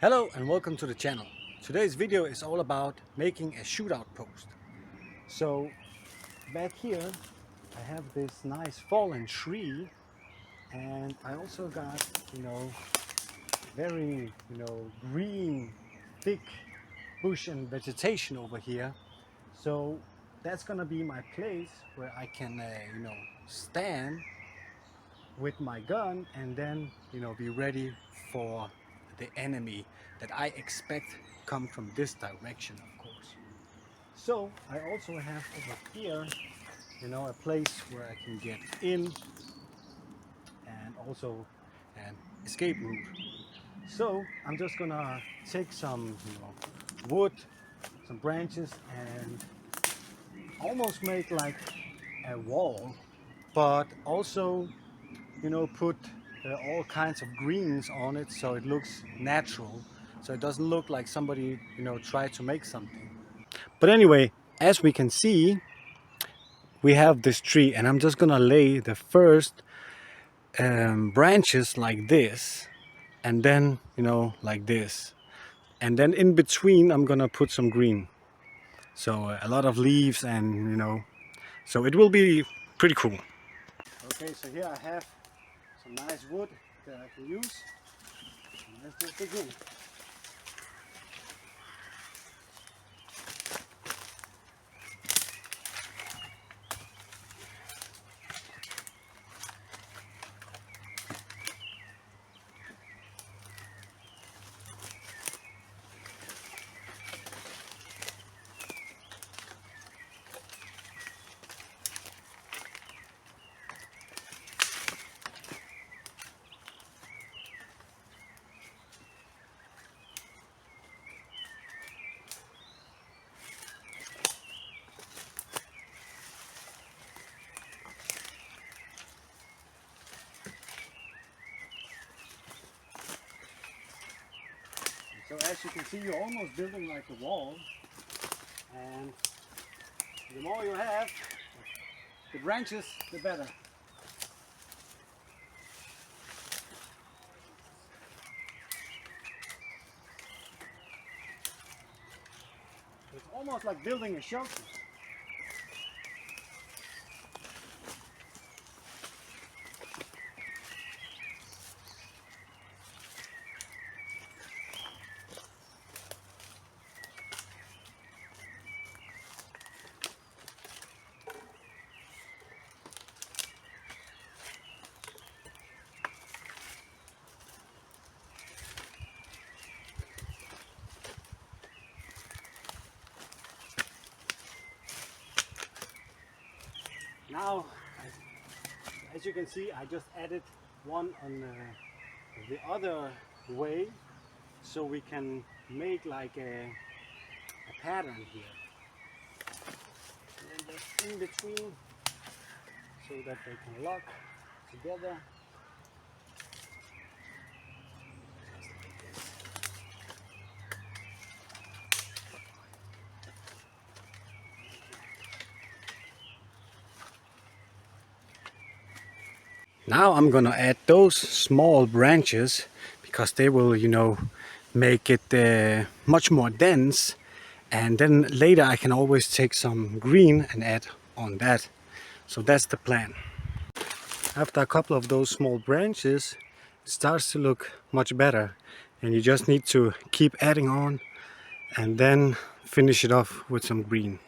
Hello and welcome to the channel. Today's video is all about making a shootout post. So back here I have this nice fallen tree, and I also got very green thick bush and vegetation over here. So that's gonna be my place where I can stand with my gun and then be ready for the enemy that I expect come from this direction, of course. So I also have over here a place where I can get in and also an escape route. So I'm just gonna take some wood, some branches, and almost make like a wall, but also put all kinds of greens on it so it looks natural, so it doesn't look like somebody tried to make something. But anyway, as we can see, we have this tree, and I'm just gonna lay the first branches like this, and then like this, and then in between I'm gonna put some green, so a lot of leaves, and so it will be pretty cool. Okay, so here I have some nice wood that I can use. Let's just begin. So as you can see, you're almost building like a wall, and the more you have, the branches, the better. It's almost like building a shelter. Now, as you can see, I just added one on the other way, so we can make like a pattern here. And then just in between, so that they can lock together. Just like this. Now I'm gonna add those small branches, because they will, make it much more dense, and then later I can always take some green and add on that. So that's the plan. After a couple of those small branches, it starts to look much better, and you just need to keep adding on and then finish it off with some green.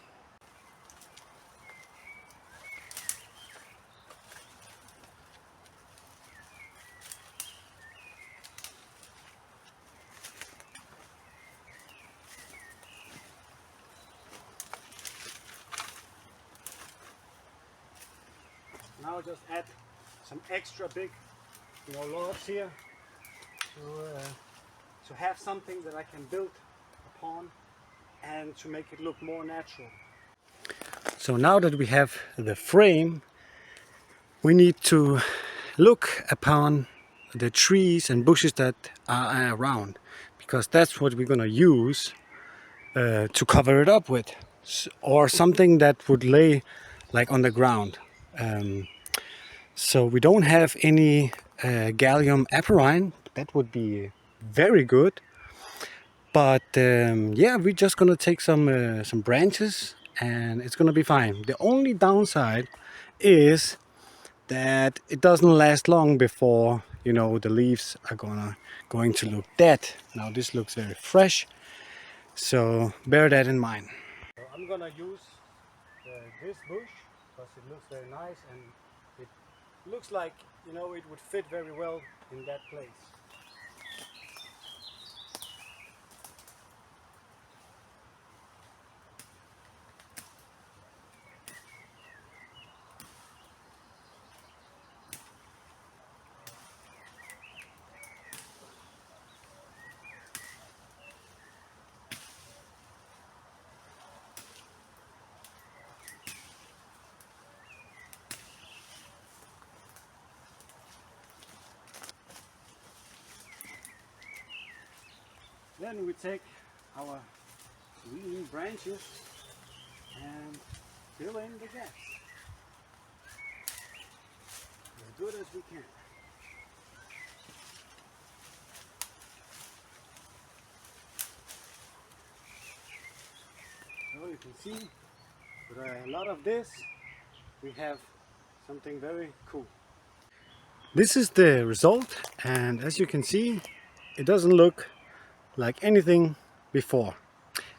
Now I'll just add some extra big logs here to have something that I can build upon and to make it look more natural. So now that we have the frame, we need to look upon the trees and bushes that are around, because that's what we're gonna use to cover it up with, or something that would lay like on the ground. So we don't have any gallium apparine. That would be very good. But yeah, we're just gonna take some branches and it's gonna be fine. The only downside is that it doesn't last long before, you know, the leaves are going to look dead. Now this looks very fresh, so bear that in mind. So I'm gonna use this bush because it looks very nice and it looks like, you know, it would fit very well in that place. Then we take our green branches and fill in the gaps as good as we can. So you can see with a lot of this we have something very cool. This is the result, and as you can see it doesn't look like anything before.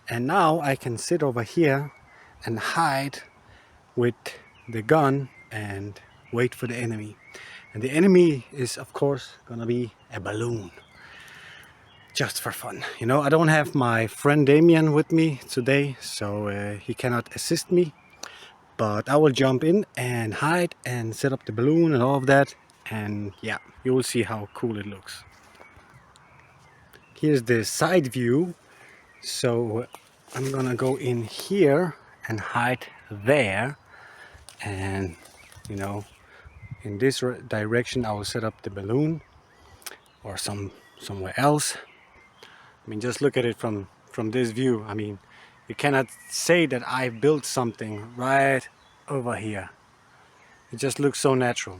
And now I can sit over here and hide with the gun and wait for the enemy. And the enemy is of course gonna be a balloon. Just for fun. You know, I don't have my friend Damien with me today, so he cannot assist me. But I will jump in and hide and set up the balloon and all of that. And yeah, you will see how cool it looks. Here's the side view. So I'm gonna go in here and hide there, and you know, in this direction I will set up the balloon, or somewhere else. I mean, just look at it from this view. I mean, you cannot say that I built something right over here. It just looks so natural.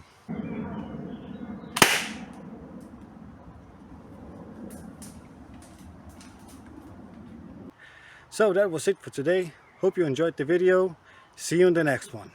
So that was it for today. Hope you enjoyed the video. See you in the next one.